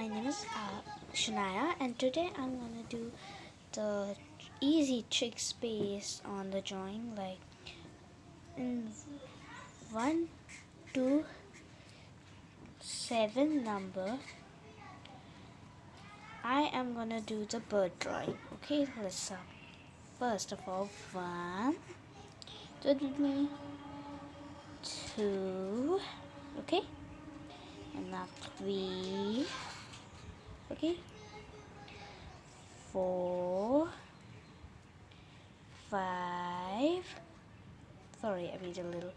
my name is Shaunaya, and today I'm gonna do the easy tricks based on the drawing, like in 1 to 7 number. I am gonna do the bird drawing. Okay, let's start. First of all, 1, do it with me, 2, okay, and now 3, okay, 4, 5, sorry, I made a little,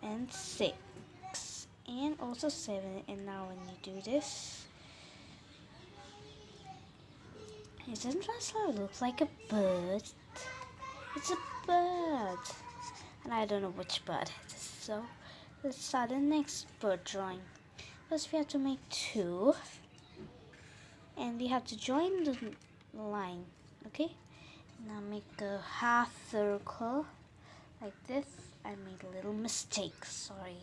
and 6, and also 7. And now when you do this, isn't that looks like a bird? It's a bird, and I don't know which bird it is. So let's start the next bird drawing. First we have to make 2, and we have to join the line. Okay, now make a half circle like this. I made a little mistake, sorry.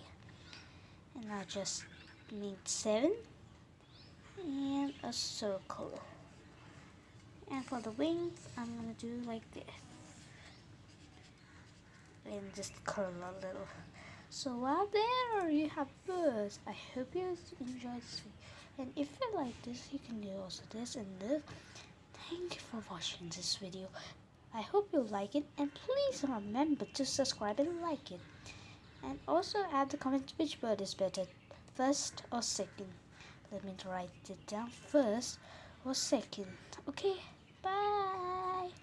And now just need 7 and a circle. And for the wings, I'm gonna do like this and just curl a little. So while there you have birds, I hope you enjoyed this video. And if you like this, you can do also this and this. Thank you for watching this video. I hope you like it, and please remember to subscribe and like it. And also add the comment which bird is better, first or second. Let me write it down, first or second. Okay, bye.